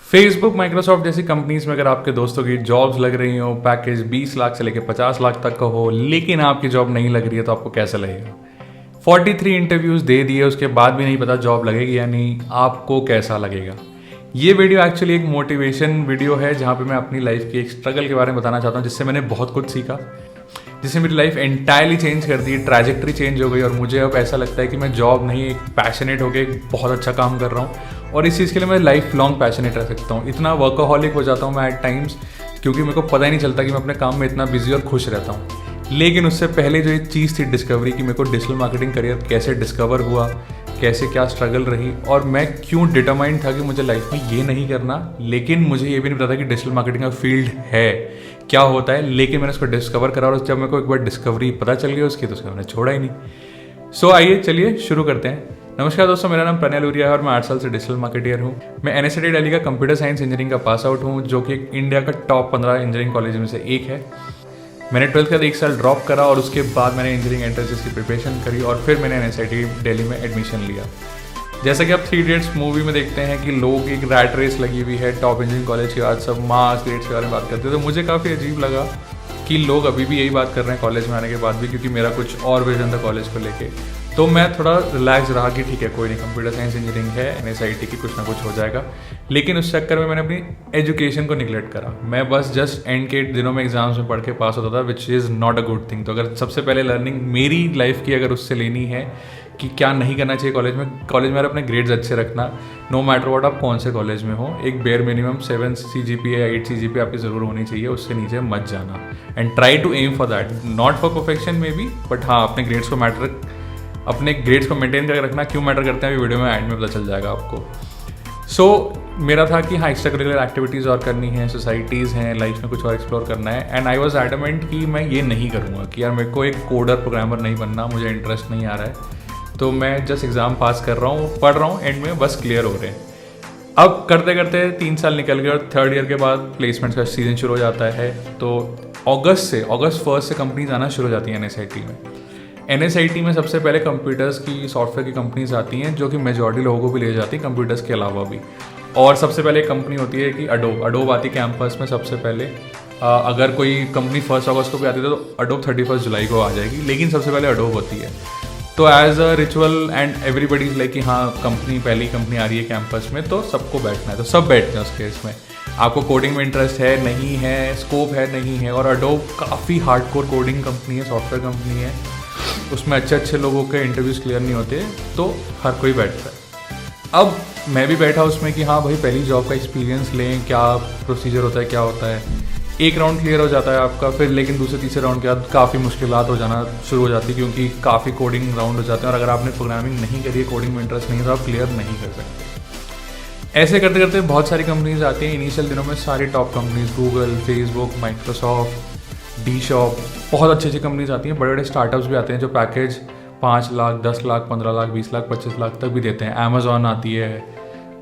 Facebook, Microsoft जैसी companies में अगर आपके दोस्तों की जॉब्स लग रही हो, पैकेज 20 लाख से लेकर 50 लाख तक का हो, लेकिन आपकी जॉब नहीं लग रही है तो आपको कैसा लगेगा? 43 इंटरव्यूज दे दिए, उसके बाद भी नहीं पता जॉब लगेगी या नहीं, आपको कैसा लगेगा? ये वीडियो एक्चुअली एक मोटिवेशन वीडियो है जहाँ पे मैं अपनी लाइफ की एक स्ट्रगल के बारे में बताना चाहता हूँ, जिससे मैंने बहुत कुछ सीखा, जिससे मेरी लाइफ एंटायरली चेंज कर दी, ट्रैजेक्टरी चेंज हो गई और मुझे अब ऐसा लगता है कि मैं जॉब नहीं, एक पैशनेट होकर एक बहुत अच्छा काम कर रहा हूँ और इस चीज़ के लिए मैं लाइफ लॉन्ग पैशनेट रह सकता हूँ। इतना वर्कaholic हो जाता हूँ मैं एट टाइम्स, क्योंकि मेरे को पता ही नहीं चलता कि मैं अपने काम में इतना बिजी और खुश रहता हूँ। लेकिन उससे पहले जो एक चीज़ थी डिस्कवरी, कि मेरे को डिजिटल मार्केटिंग करियर कैसे डिस्कवर हुआ, कैसे क्या स्ट्रगल रही और मैं क्यों डिटरमाइंड था कि मुझे लाइफ में ये नहीं करना। लेकिन मुझे ये भी नहीं पता था कि डिजिटल मार्केटिंग का फील्ड है, क्या होता है, लेकिन मैंने उसको डिस्कवर करा और जब मेरे को एक बार डिस्कवरी पता चल गई उसकी, तो उसको मैंने छोड़ा ही नहीं। सो आइए चलिए शुरू करते हैं। नमस्कार दोस्तों, मेरा नाम प्रणय लूरिया है और मैं 8 साल से डिजिटल मार्केटियर हूँ। मैं NSIT दिल्ली का कंप्यूटर साइंस इंजीनियरिंग का पास आउट हूँ, जो कि इंडिया का टॉप 15 इंजीनियरिंग कॉलेज में से एक है। मैंने 12th का 1 साल ड्रॉप करा और उसके बाद मैंने इंजीनियरिंग एंट्रेंसेस की प्रिपरेशन करी और फिर मैंने NSIT दिल्ली में एडमिशन लिया। जैसा कि आप 3 इडियट्स मूवी में देखते हैं कि लोग एक रैट रेस लगी हुई है टॉप इंजीनियरिंग कॉलेज के बाद, सब मार्क्स ग्रेड्स के बारे में बात करते हैं, तो मुझे काफ़ी अजीब लगा कि लोग अभी भी यही बात कर रहे हैं कॉलेज में आने के बाद भी, क्योंकि मेरा कुछ और विजन था कॉलेज को लेके। तो मैं थोड़ा रिलैक्स रहा कि ठीक है, कोई नहीं, कंप्यूटर साइंस इंजीनियरिंग है, NSIT की कुछ ना कुछ हो जाएगा। लेकिन उस चक्कर में मैंने अपनी एजुकेशन को निगलेक्ट करा। मैं बस जस्ट एंड के दिनों में एग्जाम्स में पढ़ के पास होता था, which is not a good thing. तो अगर सबसे पहले लर्निंग मेरी लाइफ की अगर उससे लेनी है कि क्या नहीं करना चाहिए कॉलेज में अपने ग्रेड्स अच्छे रखना, नो मैटर व्हाट आप कौन से कॉलेज में हो, एक बेयर मिनिमम 7 CGPA या 8 CGPA आपकी ज़रूर होनी चाहिए, उससे नीचे मत जाना। And try to aim for that, not for perfection may be, but हाँ अपने ग्रेड्स को मेंटेन करके रखना। क्यों मैटर करते हैं अभी वीडियो में एंड में पता चल जाएगा आपको। सो मेरा था कि हाँ एक्स्ट्रा करिकुलर एक्टिविटीज़ और करनी है, सोसाइटीज़ हैं, लाइफ में कुछ और एक्सप्लोर करना है। एंड आई वॉज एडमेंट कि मैं ये नहीं करूँगा, कि यार मेरे को एक कोडर प्रोग्रामर नहीं बनना, मुझे इंटरेस्ट नहीं आ रहा है। तो मैं जस्ट एग्ज़ाम पास कर रहा हूँ, पढ़ रहा हूँ, एंड में बस क्लियर हो रहे हैं। अब करते करते 3 साल निकल गए और 3rd ईयर के बाद प्लेसमेंट्स का सीजन शुरू हो जाता है। तो अगस्त 1 से कंपनीज आना शुरू हो जाती हैं NSIT में। NSIT में सबसे पहले कंप्यूटर्स की, सॉफ्टवेयर की कंपनीज आती हैं, जो कि मेजॉरिटी लोगों को भी ले जाती है कंप्यूटर्स के अलावा भी। और सबसे पहले एक कंपनी होती है कि अडोब आती है कैंपस में सबसे पहले। अगर कोई कंपनी 1 अगस्त को भी आती है तो अडोब 31 जुलाई को आ जाएगी, लेकिन सबसे पहले अडोब होती है। तो as a ritual and everybody is like कि हाँ पहली कंपनी आ रही है कैंपस में, तो सबको बैठना है, तो सब बैठते हैं उस केस में। आपको कोडिंग में इंटरेस्ट है, नहीं है, स्कोप है, नहीं है, और अडोब काफ़ी हार्डकोर कोडिंग कंपनी है, सॉफ्टवेयर कंपनी है, उसमें अच्छे लोगों के इंटरव्यूज़ क्लियर नहीं होते, तो हर कोई बैठता है। अब मैं भी बैठा उसमें कि हाँ भाई पहली जॉब का एक्सपीरियंस लें, क्या प्रोसीजर होता है, क्या होता है। एक राउंड क्लियर हो जाता है आपका, फिर लेकिन दूसरे तीसरे राउंड के बाद काफ़ी मुश्किलात हो जाना शुरू हो जाती है, क्योंकि काफ़ी कोडिंग राउंड हो जाते हैं और अगर आपने प्रोग्रामिंग नहीं करी है, कोडिंग में इंटरेस्ट नहीं है, तो आप क्लियर नहीं कर सकते। ऐसे करते करते बहुत सारी कंपनीज आती हैं। इनिशियल दिनों में सारी top companies, Google, Facebook, Microsoft, D-Shop, बहुत अच्छी कंपनीज आती हैं। बड़े बड़े स्टार्टअप्स भी आते हैं जो पैकेज 5 लाख, 10 लाख, 15 लाख, 20 लाख, 25 लाख तक भी देते हैं। अमेजॉन आती है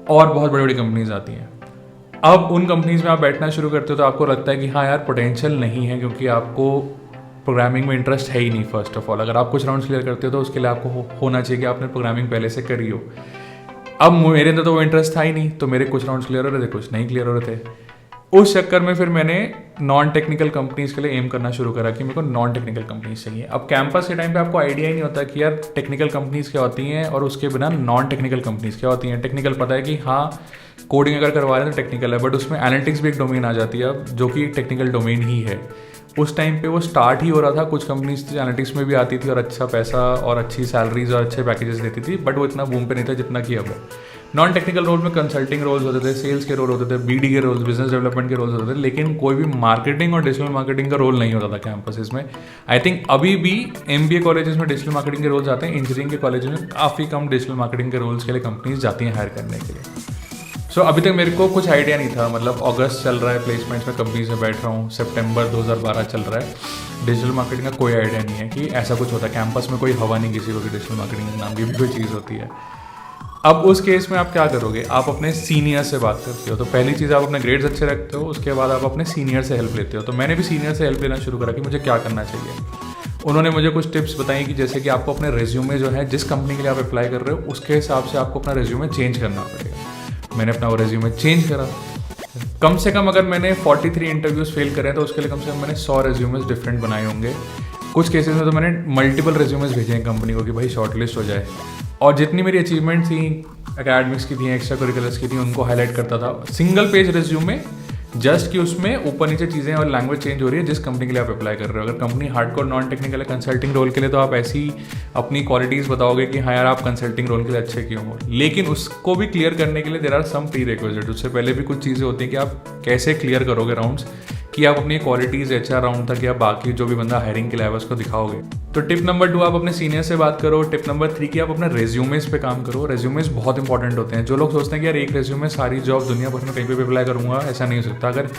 और बहुत बड़ी बड़ी कंपनीज आती हैं। अब उन कंपनीज में आप बैठना शुरू करते हो तो आपको लगता है कि हाँ यार पोटेंशियल नहीं है, क्योंकि आपको प्रोग्रामिंग में इंटरेस्ट है ही नहीं। फर्स्ट ऑफ ऑल अगर आप कुछ राउंड्स क्लियर करते हो तो उसके लिए आपको होना चाहिए कि आपने प्रोग्रामिंग पहले से करी हो। अब मेरे अंदर तो वो इंटरेस्ट था ही नहीं, तो मेरे कुछ राउंड्स क्लियर हो रहे थे, कुछ नहीं क्लियर हो रहे थे। उस चक्कर में फिर मैंने नॉन टेक्निकल कंपनीज के लिए एम करना शुरू करा कि मेरे को नॉन टेक्निकल कंपनीज चाहिए। अब कैंपस के टाइम पे आपको आइडिया ही नहीं होता कि यार टेक्निकल कंपनीज क्या होती हैं और उसके बिना नॉन टेक्निकल कंपनीज क्या होती हैं। टेक्निकल पता है कि हाँ कोडिंग अगर करवा रहे हैं तो टेक्निकल है, बट उसमें एनालिटिक्स भी एक डोमेन आ जाती है अब, जो कि टेक्निकल डोमेन ही है। उस टाइम पे वो स्टार्ट ही हो रहा था। कुछ कंपनीज एनालिटिक्स में भी आती थी और अच्छा पैसा और अच्छी सैलरीज और अच्छे पैकेजेस देती थी, बट वो इतना बूम पे नहीं था जितना कि अब है। नॉन टेक्निकल रोल में कंसल्टिंग रोल्स होते थे, सेल्स के रोल होते थे, BD के रोल्स, बिजनेस डेवलपमेंट के रोल्स होते थे, लेकिन कोई भी मार्केटिंग और डिजिटल मार्केटिंग का रोल नहीं होता था कैंपसेस में। आई थिंक अभी भी MBA कॉलेजेस में डिजिटल मार्केटिंग के रोल्स आते हैं। इंजीनियरिंग के कॉलेज में काफ़ी कम डिजिटल मार्केटिंग के रोल्स के लिए कंपनीज जाती हैं हायर करने के लिए। सो अभी तक मेरे को कुछ आइडिया नहीं था। मतलब अगस्त चल रहा है, प्लेसमेंट्स में कंपनीज में बैठ रहा हूँ, सितंबर 2012 चल रहा है, डिजिटल मार्केटिंग का कोई आइडिया नहीं है कि ऐसा कुछ होता है। कैंपस में कोई हवा नहीं किसी को कि डिजिटल मार्केटिंग नाम की भी कोई चीज़ होती है। अब उस केस में आप क्या करोगे? आप अपने सीनियर से बात करते हो। तो पहली चीज़ आप अपने ग्रेड्स अच्छे रखते हो, उसके बाद आप अपने सीनियर से हेल्प लेते हो। तो मैंने भी सीनियर से हेल्प लेना शुरू करा कि मुझे क्या करना चाहिए। उन्होंने मुझे कुछ टिप्स बताई कि जैसे कि आपको अपने रेज्यूमे जो है, जिस कंपनी के लिए आप अप्लाई कर रहे हो उसके हिसाब से आपको अपना रेज्यूमे चेंज करना पड़ेगा। मैंने अपना वो रेज्यूमे चेंज करा कम से कम अगर मैंने 43 इंटरव्यूज़ फेल करे हैं तो उसके लिए कम से कम मैंने 100 रेज्यूमेस डिफरेंट बनाए होंगे। कुछ केसेस में तो मैंने मल्टीपल रेज्यूमेस भेजे हैं कंपनी को कि भाई शॉर्टलिस्ट हो जाए। और जितनी मेरी अचीवमेंट थी, एकेडमिक्स की थी, एक्स्ट्रा करिकुलर्स की थी, उनको हाईलाइट करता था। सिंगल पेज रेज्यूमे, जस्ट कि उसमें ऊपर नीचे चीज़ें और लैंग्वेज चेंज हो रही है जिस कंपनी के लिए आप अप्लाई कर रहे हो। अगर कंपनी हार्डकोर नॉन टेक्निकल है कंसल्टिंग रोल के लिए, तो आप ऐसी अपनी क्वालिटीज़ बताओगे कि हाँ यार आप कंसल्टिंग रोल के लिए अच्छे क्यों हो। लेकिन उसको भी क्लियर करने के लिए there are some prerequisite. उससे पहले भी कुछ चीज़ें होती हैं कि आप कैसे क्लियर करोगे राउंड्स, कि आप अपनी क्वालिटीज़ HR राउंड तक या बाकी जो भी बंदा हायरिंग के लिए आया उसको दिखाओगे। तो टिप नंबर 2, आप अपने सीनियर से बात करो। टिप नंबर 3 कि आप अपने रेज्यूमेस पे काम करो। रेज्यूमेस बहुत इंपॉर्टेंट होते हैं। जो लोग सोचते हैं कि यार एक रेज्यूमे सारी जॉब दुनिया भर में कहीं पे भी अप्लाई करूंगा, ऐसा नहीं हो सकता। अगर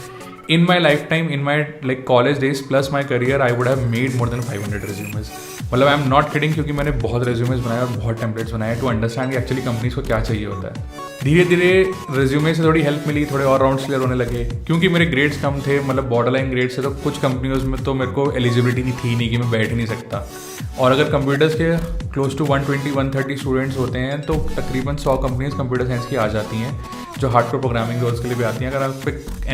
in my lifetime, in my like college days plus my career, I would have made more than 500 resumes. मतलब आई एम नॉट किडिंग, क्योंकि मैंने बहुत रेज्यूमेस बनाए और बहुत टेम्पलेट्स बनाए टू अंडरस्टैंड कि एक्चुअली कंपनीज को क्या चाहिए होता है। धीरे धीरे रेज्यूमे से थोड़ी हेल्प मिली, थोड़े और राउंड्स क्लियर होने लगे। क्योंकि मेरे ग्रेड्स कम थे, मतलब बॉर्डर लाइन ग्रेड्स थे, तो कुछ कंपनियों में तो मेरे को एलिजिबिलिटी थी नहीं कि मैं बैठ ही नहीं सकता। और अगर कंप्यूटर्स के क्लोज टू 120-130 स्टूडेंट्स होते हैं तो तकरीबन 100 कंपनीज कंप्यूटर साइंस की आ जाती हैं, जो हार्डकोर प्रोग्रामिंग रोल्स के लिए भी आती हैं। अगर आप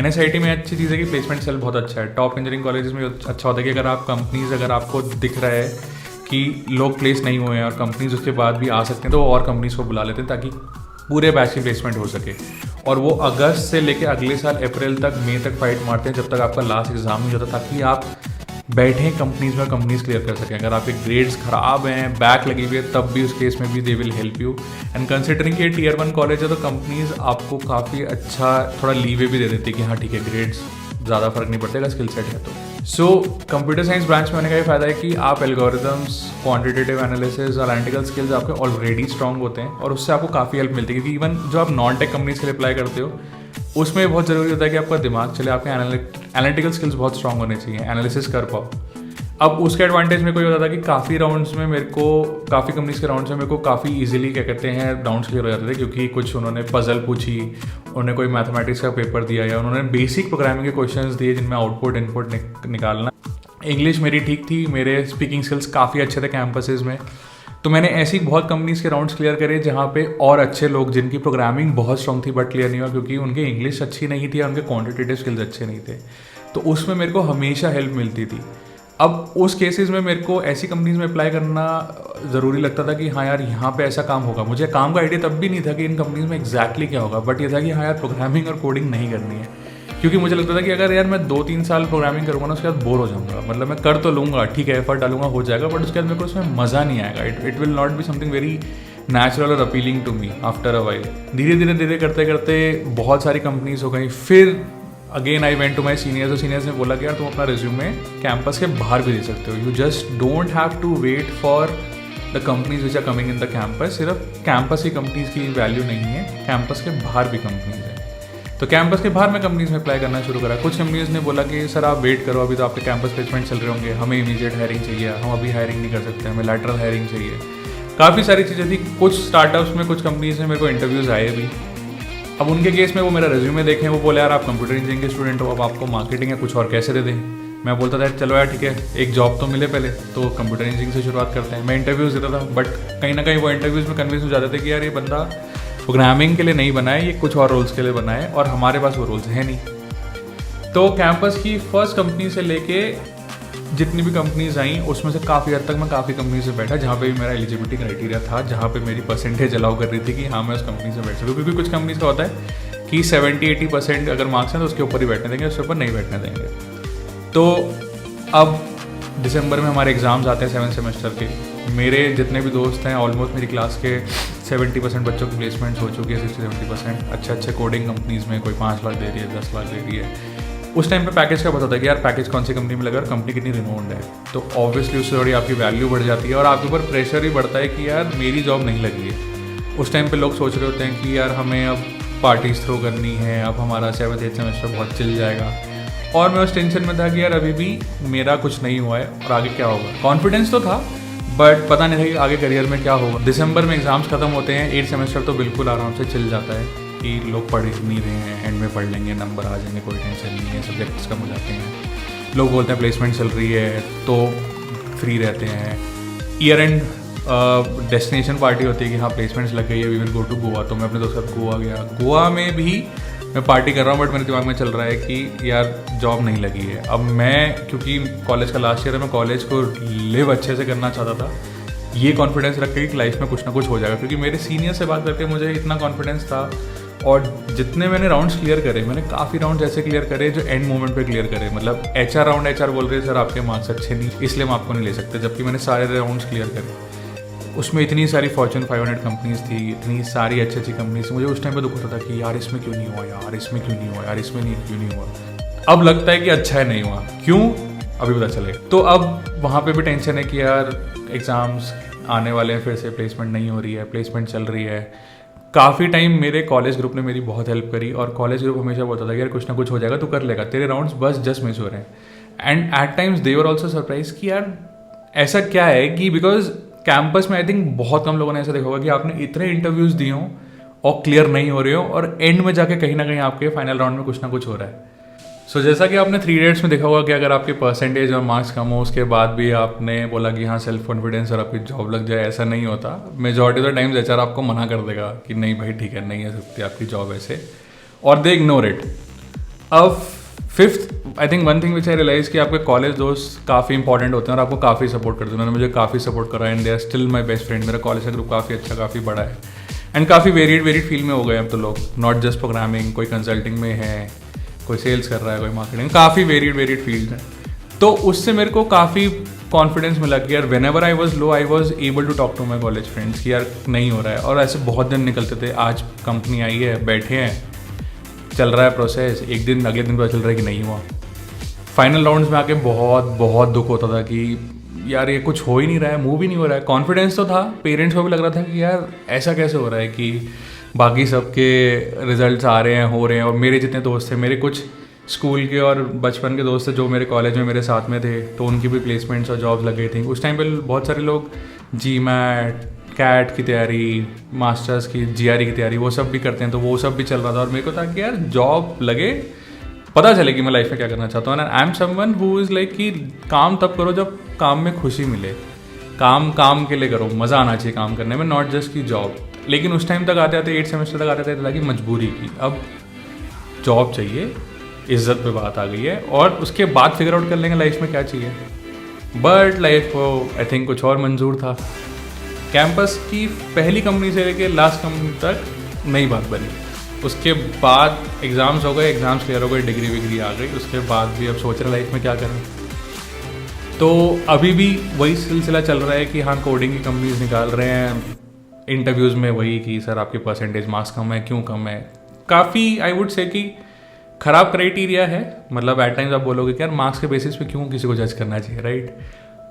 NSIT में अच्छी चीज़ है कि प्लेसमेंट सेल बहुत अच्छा है। टॉप इंजीनियरिंग कॉलेजेस में अच्छा होता है कि अगर आप कंपनीज, अगर आपको दिख रहा है कि लोग प्लेस नहीं हुए हैं और कंपनीज उसके बाद भी आ सकते हैं, तो वो और कंपनीज को बुला लेते हैं ताकि पूरे बैच की प्लेसमेंट हो सके। और वो अगस्त से लेकर अगले साल अप्रैल तक, मई तक फाइट मारते हैं जब तक आपका लास्ट एग्जाम नहीं होता, ताकि आप बैठे कंपनीज में कंपनीज क्लियर कर सकें। अगर आपके ग्रेड्स खराब हैं, बैक लगी हुई है, तब भी उस केस में भी they will help you. And considering कि Tier 1 कॉलेज है तो कंपनीज आपको काफ़ी अच्छा थोड़ा लीवे भी दे देती है कि हाँ ठीक है, ग्रेड्स ज़्यादा फर्क नहीं पड़ता, स्किल सेट है तो। सो कंप्यूटर साइंस ब्रांच में होने का ये फायदा है कि आप एल्गोरिथम्स, क्वांटिटेटिव एनालिसिस और एनालिटिकल स्किल्स आपके ऑलरेडी स्ट्रॉन्ग होते हैं और उससे आपको काफ़ी हेल्प मिलती है। क्योंकि इवन जो आप नॉन टेक कंपनीज के लिए अप्लाई करते हो, उसमें बहुत ज़रूरी होता है कि आपका दिमाग चले, आपके एनालिटिकल स्किल्स बहुत स्ट्रॉन्ग होने चाहिए, एनालिसिस कर पाओ। अब उसके एडवांटेज में कोई होता था कि काफ़ी राउंड्स में मेरे को, काफ़ी कंपनीज के राउंड्स में मेरे को काफ़ी इजीली क्या कहते हैं राउंड्स क्लियर हो जाते थे, क्योंकि कुछ उन्होंने पजल पूछी, उन्होंने कोई मैथमेटिक्स का पेपर दिया या उन्होंने बेसिक प्रोग्रामिंग के क्वेश्चंस दिए जिनमें आउटपुट इनपुट निकालना। इंग्लिश मेरी ठीक थी, मेरे स्पीकिंग स्किल्स काफ़ी अच्छे थे कैंपसेस में। तो मैंने ऐसी बहुत कंपनीज के राउंड्स क्लियर करे जहाँ पे और अच्छे लोग जिनकी प्रोग्रामिंग बहुत स्ट्रॉन्ग थी बट क्लियर नहीं हुआ, क्योंकि उनकी इंग्लिश अच्छी नहीं थी और उनके क्वांटिटेटिव स्किल्स अच्छे नहीं थे। तो उसमें मेरे को हमेशा हेल्प मिलती थी। अब उस केसेस में मेरे को ऐसी कंपनीज में अप्लाई करना ज़रूरी लगता था कि हाँ यार यहाँ पे ऐसा काम होगा। मुझे काम का आइडिया तब भी नहीं था कि इन कंपनीज में एग्जैक्टली क्या होगा, बट ये था कि हाँ यार प्रोग्रामिंग और कोडिंग नहीं करनी है। क्योंकि मुझे लगता था कि अगर यार मैं 2-3 साल प्रोग्रामिंग करूँगा ना, उसके बाद बोर हो जाऊँगा। मतलब मैं कर तो लूँगा, ठीक है, एफर्ट डालूंगा, हो जाएगा, बट उसके बाद मेरे को उसमें मज़ा नहीं आएगा। It will not be something very natural और appealing to me after a while. धीरे धीरे करते करते बहुत सारी कंपनीज हो गई। फिर again I went to my seniors, और सीनियर्स ने बोला कि यार तुम अपना रिज्यूमे कैंपस के बाहर भी दे सकते हो। You just don't have to wait for the companies which are coming in the campus. सिर्फ कैंपस ही कंपनीज की वैल्यू नहीं है, कैंपस के बाहर भी कंपनीज है। तो कैंपस के बाहर मैं कंपनीज में अप्लाई करना शुरू करा। कुछ कंपनीज ने बोला कि सर आप वेट करो, अभी तो आपके कैंपस प्लेसमेंट चल रहे होंगे, हमें इमीडिएट हायरिंग चाहिए, हम अभी हायरिंग नहीं कर सकते, हमें लैटरल हायरिंग चाहिए। काफ़ी सारी चीज़ें थी। कुछ स्टार्टअप्स में, कुछ कंपनीज में मेरे को इंटरव्यूज़ आए भी। अब उनके केस में वो मेरा रिज्यूमे देखें, वो बोले यार आप कंप्यूटर इंजीनियरिंग के स्टूडेंट हो, अब आपको मार्केटिंग या कुछ और कैसे दे दें। मैं बोलता था चलो यार ठीक है, एक जॉब तो मिले पहले, तो कंप्यूटर इंजीनियरिंग से शुरुआत करते हैं। मैं इंटरव्यूज़ देता था, बट कहीं ना कहीं वो इंटरव्यूज़ में कन्विंस हो जाते थे कि यार ये बंदा प्रोग्रामिंग के लिए नहीं बना है, ये कुछ और रोल्स के लिए बना है और हमारे पास वो रोल्स हैं नहीं। तो कैंपस की फर्स्ट कंपनी से लेके जितनी भी कंपनीज आई, उसमें से काफ़ी हद तक मैं काफ़ी कंपनी से बैठा जहाँ पे भी मेरा एलिजिबिलिटी क्राइटेरिया था, जहाँ पे मेरी परसेंटेज अलाउ कर रही थी कि हाँ मैं उस कंपनी से बैठ सकूँ। क्योंकि कुछ कंपनीज का होता है कि 70-80% अगर मार्क्स हैं तो उसके ऊपर ही बैठने देंगे, उसके ऊपर नहीं बैठने देंगे। तो अब दिसंबर में हमारे एग्ज़ाम्स आते हैं 7 सेमेस्टर के। मेरे जितने भी दोस्त हैं, ऑलमोस्ट मेरी क्लास के 70% बच्चों की प्लेसमेंट्स हो चुकी है, 60-70%। अच्छे कोडिंग कंपनीज़ में कोई 5 लाख दे रही है, 10 लाख दे रही है। उस टाइम पे पैकेज का पता था कि यार पैकेज कौन सी कंपनी में लगा और कंपनी कितनी रिनोन्ड है, तो ऑब्वियसली उससे थोड़ी आपकी वैल्यू बढ़ जाती है और आपके ऊपर प्रेशर भी बढ़ता है कि यार मेरी जॉब नहीं लगी है। उस टाइम पे लोग सोच रहे होते हैं कि यार हमें अब पार्टीज थ्रो करनी है, अब हमारा 7th-8th सेमेस्टर बहुत चिल जाएगा। और मैं उस टेंशन में था कि यार अभी भी मेरा कुछ नहीं हुआ है और आगे क्या होगा। कॉन्फिडेंस तो था बट पता नहीं था कि आगे करियर में क्या होगा। दिसंबर में एग्जाम्स खत्म होते हैं, 8th सेमेस्टर तो बिल्कुल आराम से चिल जाता है कि लोग पढ़ नहीं रहे हैं, एंड में पढ़ लेंगे, नंबर आ जाएंगे, कोई टेंशन नहीं है, सब्जेक्ट्स कम हो जाते हैं। लोग बोलते हैं प्लेसमेंट चल रही है तो फ्री रहते हैं। ईयर एंड डेस्टिनेशन पार्टी होती है कि हाँ प्लेसमेंट्स लग गई है, we will go to Goa. तो मैं अपने दोस्त के साथ गोवा गया। गोवा में भी मैं पार्टी कर रहा हूँ बट मेरे दिमाग में चल रहा है कि यार जॉब नहीं लगी है। अब मैं क्योंकि कॉलेज का लास्ट ईयर है, मैं कॉलेज को लिव अच्छे से करना चाहता था, ये कॉन्फिडेंस रख के कि लाइफ में कुछ ना कुछ हो जाएगा, क्योंकि मेरे सीनियर से बात करके मुझे इतना कॉन्फिडेंस था। और जितने मैंने राउंड्स क्लियर करे, मैंने काफ़ी राउंड ऐसे क्लियर करे जो एंड मोमेंट पे क्लियर करे। मतलब HR राउंड HR बोल रहे सर आपके मार्क्स अच्छे नहीं इसलिए हम आपको नहीं ले सकते, जबकि मैंने सारे राउंड्स क्लियर करे। उसमें इतनी सारी फॉर्च्यून 500 कंपनीज थी, इतनी सारी अच्छी अच्छी कंपनीज। मुझे उस टाइम पे दुख होता था कि यार इसमें क्यों नहीं हुआ, यार इसमें क्यों नहीं हुआ, यार इसमें नहीं क्यों नहीं हुआ। अब लगता है कि अच्छा है नहीं हुआ, क्यों अभी पता चलेगा। तो अब वहाँ पे भी टेंशन है कि यार एग्ज़ाम्स आने वाले हैं, फिर से प्लेसमेंट नहीं हो रही है, प्लेसमेंट चल रही है। काफ़ी टाइम मेरे कॉलेज ग्रुप ने मेरी बहुत हेल्प करी, और कॉलेज ग्रुप हमेशा बोलता था कि यार कुछ ना कुछ हो जाएगा, तू कर लेगा, तेरे राउंड्स बस जस्ट मिस हो रहे हैं। And at times they were also surprise कि यार ऐसा क्या है कि बिकॉज कैंपस में आई थिंक बहुत कम लोगों ने ऐसा देखा होगा कि आपने इतने इंटरव्यूज़ दिए हों और क्लियर नहीं हो रहे हो, और एंड में जाके कहीं ना कहीं आपके फाइनल राउंड में कुछ ना कुछ हो रहा है। सो जैसा कि आपने 3 इडियट्स में देखा होगा कि अगर आपके परसेंटेज और मार्क्स कम हो उसके बाद भी आपने बोला कि हाँ सेल्फ कॉन्फिडेंस और आपकी जॉब लग जाए, ऐसा नहीं होता। Majority of the times HR आपको मना कर देगा कि नहीं भाई ठीक है, नहीं है सकती आपकी जॉब ऐसे, और दे इग्नोर इट। अब 5th I think one thing which I realise कि आपके कॉलेज दोस्त काफ़ी इंपॉर्टेंट होते हैं और आपको काफ़ी सपोर्ट करते हैं। उन्होंने मुझे काफ़ी सपोर्ट करा, and they are still my best friend. मेरा कॉलेज का ग्रुप काफ़ी अच्छा, काफ़ी बड़ा है, एंड काफ़ी वेरिड फील्ड में हो गए अब तो लोग, नॉट जस्ट प्रोग्रामिंग, कोई कंसल्टिंग में है, कोई सेल्स कर रहा है, कोई मार्केटिंग, काफ़ी वेरिड फील्ड है। तो उससे मेरे को काफ़ी कॉन्फिडेंस मिला कि यार whenever I was low I was able to talk to my college friends कि यार नहीं हो रहा है। और ऐसे बहुत दिन निकलते थे, आज कंपनी आई है, बैठे हैं, चल रहा है प्रोसेस, एक दिन अगले दिन पता चल रहा है कि नहीं हुआ। फाइनल राउंड्स में आके बहुत दुख होता था कि यार ये कुछ हो ही नहीं रहा है, मूव ही नहीं हो रहा है। कॉन्फिडेंस तो था, पेरेंट्स को भी लग रहा था कि यार ऐसा कैसे हो रहा है कि बाकी सबके रिजल्ट्स आ रहे हैं, हो रहे हैं, और मेरे जितने दोस्त थे, मेरे कुछ स्कूल के और बचपन के दोस्त थे जो मेरे कॉलेज में मेरे साथ में थे, तो उनकी भी प्लेसमेंट्स और जॉब्स लग गई थी। उस टाइम पे बहुत सारे लोग GMAT कैट की तैयारी, मास्टर्स की GRE की तैयारी, वो सब भी करते हैं, तो वो सब भी चल रहा था। और मेरे को था कि यार जॉब लगे, पता चले कि मैं लाइफ में क्या करना चाहता हूँ। And I am someone who is like कि काम तब करो जब काम में खुशी मिले, काम के लिए करो, मज़ा आना चाहिए काम करने में, नॉट जस्ट की जॉब। लेकिन उस टाइम तक आते 8 सेमेस्टर तक आते थे कि मजबूरी की, अब जॉब चाहिए, इज्जत पे बात आ गई है, और उसके बाद फिगर आउट कर लेंगे लाइफ में क्या चाहिए। बट लाइफ को आई थिंक कुछ और मंजूर था। कैंपस की पहली कंपनी से लेके लास्ट कंपनी तक नई बात बनी। उसके बाद एग्ज़ाम्स हो गए, एग्ज़ाम्स क्लियर हो गए, डिग्री विग्री आ गई। उसके बाद भी अब सोच रहे लाइफ में क्या करें। तो अभी भी वही सिलसिला चल रहा है कि हाँ कोडिंग की कंपनीज निकाल रहे हैं, इंटरव्यूज़ में वही कि सर आपके परसेंटेज मार्क्स कम है, क्यों कम है। काफ़ी आई वुड से कि ख़राब क्राइटेरिया है। मतलब एट टाइम्स आप बोलोगे कि यार मार्क्स के बेसिस पे क्यों किसी को जज करना चाहिए, राइट।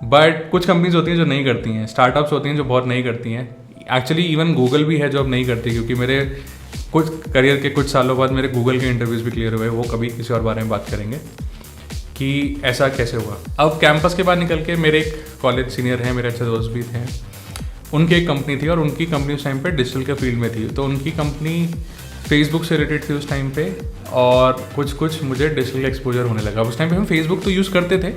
बट कुछ कंपनीज होती हैं जो नहीं करती हैं, स्टार्टअप्स होती हैं जो बहुत नहीं करती हैं। एक्चुअली इवन गूगल भी है जो अब नहीं करती, क्योंकि मेरे कुछ करियर के कुछ सालों बाद मेरे गूगल के इंटरव्यूज़ भी क्लियर हुए। वो कभी किसी और बारे में बात करेंगे कि ऐसा कैसे हुआ। अब कैंपस के बाद निकल के मेरे एक कॉलेज सीनियर हैं, मेरे अच्छे दोस्त भी थे, उनकी एक कंपनी थी, और उनकी कंपनी उस टाइम पे डिजिटल के फील्ड में थी। तो उनकी कंपनी फेसबुक से रिलेटेड थी उस टाइम पे, और कुछ मुझे डिजिटल एक्सपोजर होने लगा। उस टाइम पे हम फेसबुक तो यूज़ करते थे,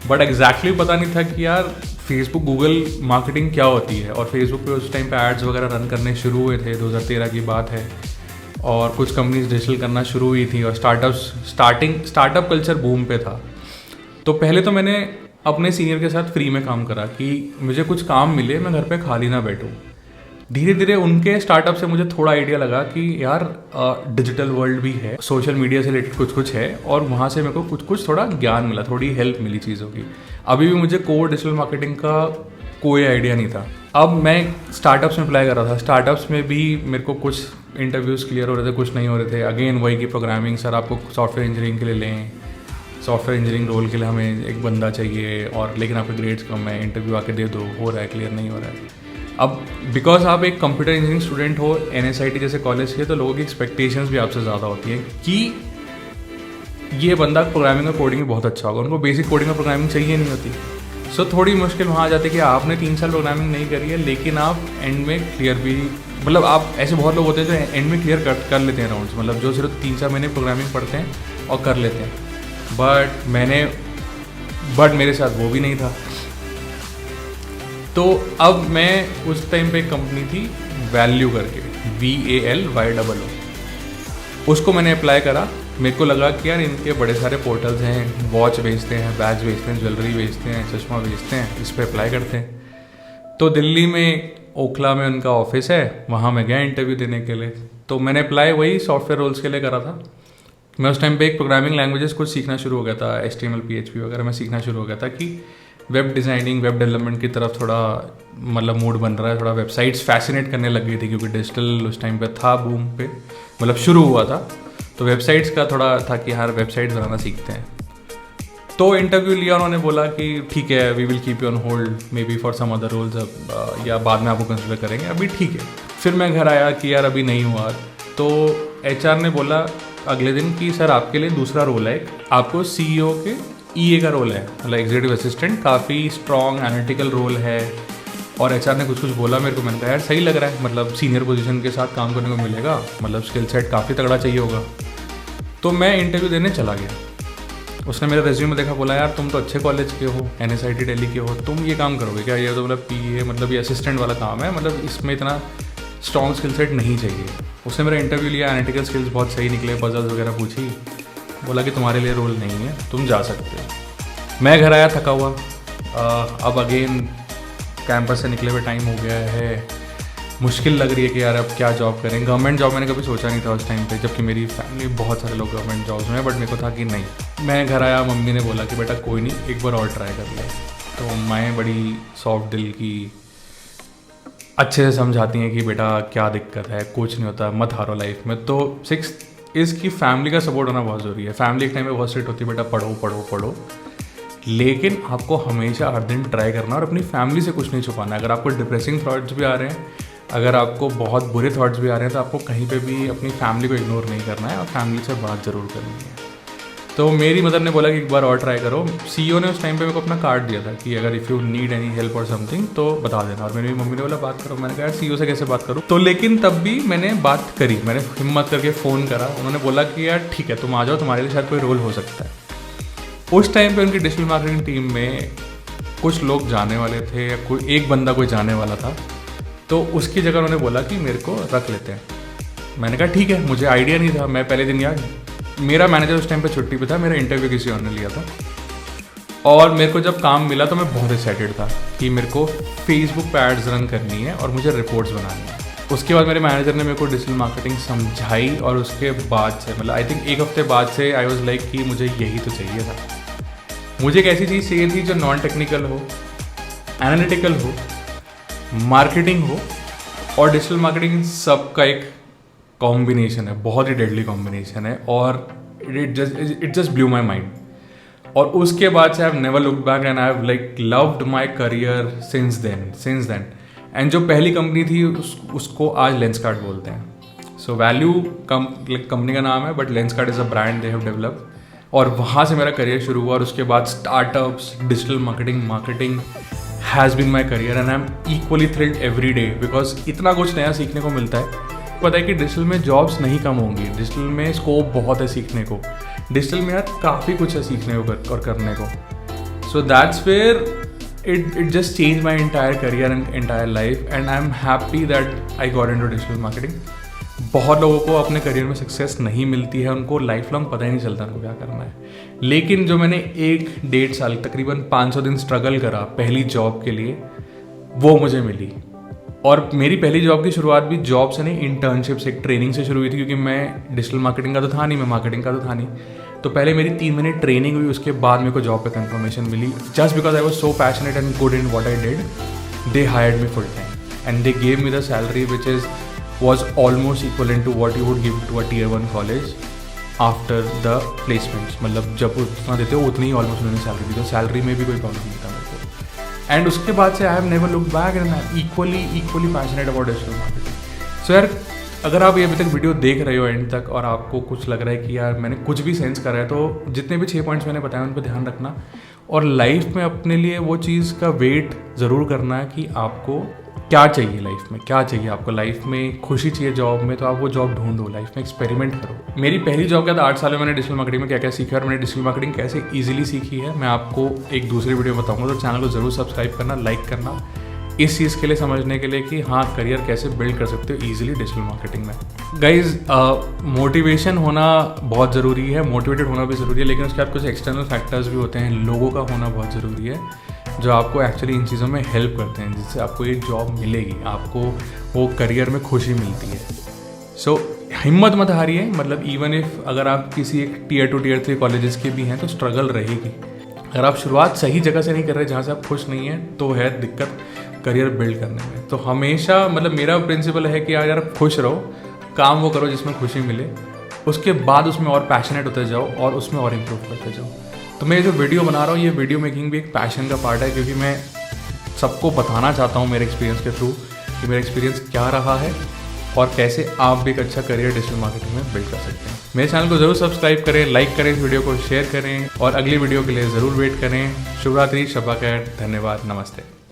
बट एग्जैक्टली पता नहीं था कि यार फेसबुक गूगल मार्केटिंग क्या होती है। और फेसबुक पे उस टाइम पे एड्स वगैरह रन करने शुरू हुए थे, 2013 की बात है, और कुछ कंपनीज डिजिटल करना शुरू हुई थी, और स्टार्टअप कल्चर बूम पे था। तो पहले तो मैंने अपने सीनियर के साथ फ्री में काम करा कि मुझे कुछ काम मिले, मैं घर पे खाली ना बैठूं। धीरे धीरे उनके स्टार्टअप से मुझे थोड़ा आइडिया लगा कि यार डिजिटल वर्ल्ड भी है, सोशल मीडिया से रिलेटेड कुछ है, और वहाँ से मेरे को कुछ थोड़ा ज्ञान मिला, थोड़ी हेल्प मिली चीज़ों की। अभी भी मुझे कोर डिजिटल मार्केटिंग का कोई आइडिया नहीं था। अब मैं स्टार्टअप्स में अप्लाई कर रहा था, स्टार्टअप्स में भी मेरे को कुछ इंटरव्यूज़ क्लियर हो रहे थे, कुछ नहीं हो रहे थे। अगेन वही की प्रोग्रामिंग, सर आपको सॉफ्टवेयर इंजीनियरिंग के लिए लें, सॉफ्टवेयर इंजीनियरिंग रोल के लिए हमें एक बंदा चाहिए, और लेकिन आपके ग्रेड्स कम है, इंटरव्यू आके दे दो, हो रहा है, क्लियर नहीं हो रहा है। अब बिकॉज आप एक कंप्यूटर इंजीनियरिंग स्टूडेंट हो NSIT जैसे कॉलेज के, तो लोगों की एक्सपेक्टेशंस भी आपसे ज़्यादा होती हैं कि ये बंदा प्रोग्रामिंग और कोडिंग में बहुत अच्छा होगा। उनको बेसिक कोडिंग और प्रोग्रामिंग चाहिए नहीं होती। सो थोड़ी मुश्किल वहाँ आ जाती है कि आपने 3 साल प्रोग्रामिंग नहीं करी है, लेकिन आप एंड में क्लियर भी, मतलब आप ऐसे बहुत लोग होते हैं जो एंड में क्लियर कर लेते हैं राउंड्स, मतलब जो सिर्फ 3-4 महीने प्रोग्रामिंग पढ़ते हैं और कर लेते हैं। बट मेरे साथ वो भी नहीं था। तो अब मैं उस टाइम पे एक कंपनी थी वैल्यू करके, VALYOO, उसको मैंने अप्लाई करा। मेरे को लगा कि यार इनके बड़े सारे पोर्टल्स हैं, वॉच बेचते हैं, बैग्स बेचते हैं, ज्वेलरी बेचते हैं, चश्मा बेचते हैं, इस पर अप्लाई करते हैं। तो दिल्ली में ओखला में उनका ऑफिस है, वहाँ मैं गया इंटरव्यू देने के लिए। तो मैंने अप्लाई वही सॉफ्टवेयर रोल्स के लिए करा था। मैं उस टाइम पे एक प्रोग्रामिंग लैंग्वेजेस कुछ सीखना शुरू हो गया था, HTML PHP वगैरह मैं सीखना शुरू हो गया था कि वेब डिज़ाइनिंग, वेब डेवलपमेंट की तरफ थोड़ा मतलब मूड बन रहा है, थोड़ा वेबसाइट्स फैसिनेट करने लग गई थी क्योंकि डिजिटल उस टाइम पे था बूम पे, मतलब शुरू हुआ था। तो वेबसाइट्स का थोड़ा था कि यार वेबसाइट्स बनाना सीखते हैं। तो इंटरव्यू लिया, उन्होंने बोला कि ठीक है, we will keep you on hold may be for some other roles, या बाद में आपको कंसिडर करेंगे, अभी ठीक है। फिर मैं घर आया कि यार अभी नहीं हुआ। तो HR ने बोला अगले दिन कि सर आपके लिए दूसरा रोल है, आपको CEO के EA का रोल है, मतलब एग्जीक्यूटिव असिस्टेंट, काफ़ी स्ट्रॉन्ग एनालिटिकल रोल है। और HR ने कुछ कुछ बोला मेरे को, मैंने कहा यार सही लग रहा है, मतलब सीनियर पोजीशन के साथ काम करने को मिलेगा, मतलब स्किल सेट काफ़ी तगड़ा चाहिए होगा। तो मैं इंटरव्यू देने चला गया। उसने मेरा रेज्यूमे देखा, बोला यार तुम तो अच्छे कॉलेज के हो, NSIT दिल्ली के हो, तुम ये काम करोगे क्या? ये तो मतलब PA, मतलब ये असिस्टेंट वाला काम है, मतलब इसमें इतना स्ट्रॉन्ग स्किल सेट नहीं चाहिए। उसने मेरा इंटरव्यू लिया, एनालिटिकल स्किल्स बहुत सही निकले, पजल्स वगैरह पूछी, बोला कि तुम्हारे लिए रोल नहीं है, तुम जा सकते हो। मैं घर आया थका हुआ। अब अगेन कैंपस से निकले हुए टाइम हो गया है, मुश्किल लग रही है कि यार अब क्या जॉब करें। गवर्नमेंट जॉब मैंने कभी सोचा नहीं था उस टाइम पे, जबकि मेरी फैमिली बहुत सारे लोग गवर्नमेंट जॉब्स में, बट मेरे को था कि नहीं। मैं घर आया, मम्मी ने बोला कि बेटा कोई नहीं, एक बार और ट्राई कर ले। तो मैं बड़ी सॉफ्ट दिल की, अच्छे से समझाती हैं कि बेटा क्या दिक्कत है, कुछ नहीं होता, मत हारो लाइफ में। तो 6 इसकी फैमिली का सपोर्ट होना बहुत ज़रूरी है। फैमिली एक टाइम पे बहुत स्ट्रिक्ट होती है, बेटा पढ़ो पढ़ो पढ़ो, लेकिन आपको हमेशा हर दिन ट्राई करना और अपनी फैमिली से कुछ नहीं छुपाना है। अगर आपको डिप्रेसिंग थॉट्स भी आ रहे हैं, अगर आपको बहुत बुरे थॉट्स भी आ रहे हैं, तो आपको कहीं पे भी अपनी फैमिली को इग्नोर नहीं करना है और फैमिली से बात ज़रूर करनी है। तो मेरी मदर ने बोला कि एक बार और ट्राई करो। CEO ने उस टाइम पे मेरे को अपना कार्ड दिया था कि अगर if you need any help और समथिंग तो बता देना। और मेरी मम्मी ने बोला बात करो। मैंने कहा यार CEO से कैसे बात करूँ? तो लेकिन तब भी मैंने बात करी, मैंने हिम्मत करके फ़ोन करा। उन्होंने बोला कि यार ठीक है, तुम आ जाओ, तुम्हारे लिए शायद कोई रोल हो सकता है। उस टाइम पे उनकी डिजिटल मार्केटिंग टीम में कुछ लोग जाने वाले थे, या कोई एक बंदा कोई जाने वाला था, तो उसकी जगह उन्होंने बोला कि मेरे को रख लेते हैं। मैंने कहा ठीक है, मुझे आइडिया नहीं था। मैं पहले दिन यार, मेरा मैनेजर उस टाइम पे छुट्टी पे था, मेरा इंटरव्यू किसी और ने लिया था, और मेरे को जब काम मिला तो मैं बहुत एक्साइटेड था कि मेरे को फेसबुक पे एड्स रन करनी है और मुझे रिपोर्ट्स बनानी है। उसके बाद मेरे मैनेजर ने मेरे को डिजिटल मार्केटिंग समझाई, और उसके बाद से मतलब आई थिंक 1 हफ्ते बाद से आई वाज लाइक कि मुझे यही तो चाहिए था। मुझे एक ऐसी चीज़ चाहिए थी जो नॉन टेक्निकल हो, एनालिटिकल हो, मार्केटिंग हो और डिजिटल मार्केटिंग, सबका एक कॉम्बिनेशन है, बहुत ही डेडली कॉम्बिनेशन है, और it just blew my mind. और उसके बाद से I have never looked back and I have like loved my career since then. And जो पहली कंपनी थी उसको आज लेंसकार्ट बोलते हैं। सो वैल्यू कंपनी का नाम है, but Lenskart is a brand they have developed. और वहाँ से मेरा करियर शुरू हुआ, और उसके बाद startups, digital marketing has been my career, and I am equally thrilled every day, because इतना कुछ नया सीखने को मिलता है। पता है कि डिजिटल में जॉब्स नहीं कम होंगी, डिजिटल में स्कोप बहुत है सीखने को, डिजिटल में यार काफ़ी कुछ है सीखने को और करने को। So that's where it just changed my entire career and entire life, and I'm happy that I got into digital marketing. बहुत लोगों को अपने करियर में सक्सेस नहीं मिलती है, उनको लाइफ लॉन्ग पता ही नहीं चलता उनको क्या करना है। लेकिन जो मैंने 1-1.5 साल तकरीबन 500 दिन स्ट्रगल करा पहली जॉब के लिए, वो मुझे मिली। और मेरी पहली जॉब की शुरुआत भी जॉब से नहीं, इंटर्नशिप से, एक ट्रेनिंग से शुरू हुई थी, क्योंकि मैं डिजिटल मार्केटिंग का तो था नहीं, मैं मार्केटिंग का तो था नहीं। तो पहले मेरी 3 महीने ट्रेनिंग हुई, उसके बाद मेरे को जॉब पे कंफर्मेशन मिली। Just because I was so passionate and good in what I did, they hired me full time and they gave me the salary which is was almost equivalent to what you would give to a Tier 1 college after the placements. मतलब जब उतना देते हो उतनी ही almost उन्होंने salary दी, तो salary में भी कोई प्रॉब्लम नहीं था मेरे को। एंड उसके बाद से I have never look back and I am equally passionate about digital marketing. So यार, अगर आप ये अभी तक वीडियो देख रहे हो एंड तक, और आपको कुछ लग रहा है कि यार मैंने कुछ भी सेंस करा है, तो जितने भी 6 पॉइंट्स मैंने बताया उन पर ध्यान रखना, और लाइफ में अपने लिए वो चीज़ का वेट ज़रूर करना है कि आपको क्या चाहिए लाइफ में, क्या चाहिए आपको लाइफ में। खुशी चाहिए जॉब में, तो आप वो जॉब ढूंढो, लाइफ में एक्सपेरिमेंट करो। मेरी पहली जॉब क्या था, 8 साल में मैंने डिजिटल मार्केटिंग में क्या क्या सीखा, और मैंने डिजिटल मार्केटिंग कैसे ईजिली सीखी है, मैं आपको एक दूसरी वीडियो बताऊंगा। तो चैनल को ज़रूर सब्सक्राइब करना, लाइक करना, इस चीज़ के लिए समझने के लिए कि हाँ करियर कैसे बिल्ड कर सकते हो ईजिली डिजिटल मार्केटिंग में। गाइज मोटिवेशन होना बहुत ज़रूरी है, मोटिवेटेड होना भी ज़रूरी है, लेकिन उसके बाद कुछ एक्सटर्नल फैक्टर्स भी होते हैं, लोगों का होना बहुत ज़रूरी है जो आपको एक्चुअली इन चीज़ों में हेल्प करते हैं, जिससे आपको ये जॉब मिलेगी, आपको वो करियर में खुशी मिलती है। सो हिम्मत मत हारिए, मतलब इवन इफ अगर आप किसी एक टीयर 2 टीयर 3 कॉलेजेस के भी हैं तो स्ट्रगल रहेगी। अगर आप शुरुआत सही जगह से नहीं कर रहे जहाँ से आप खुश नहीं हैं तो है दिक्कत करियर बिल्ड करने में। तो हमेशा मतलब मेरा प्रिंसिपल है कि यार खुश रहो, काम वो करो जिसमें खुशी मिले, उसके बाद उसमें और पैशनेट होते जाओ और उसमें और इम्प्रूव करते जाओ। तो मैं ये जो वीडियो बना रहा हूँ, ये वीडियो मेकिंग भी एक पैशन का पार्ट है, क्योंकि मैं सबको बताना चाहता हूँ मेरे एक्सपीरियंस के थ्रू कि मेरा एक्सपीरियंस क्या रहा है और कैसे आप भी एक अच्छा करियर डिजिटल मार्केटिंग में बिल्ड कर सकते हैं। मेरे चैनल को जरूर सब्सक्राइब करें, लाइक करें, इस वीडियो को शेयर करें और अगली वीडियो के लिए ज़रूर वेट करें। शुभ रात्रि, शब बख़ैर, धन्यवाद, नमस्ते।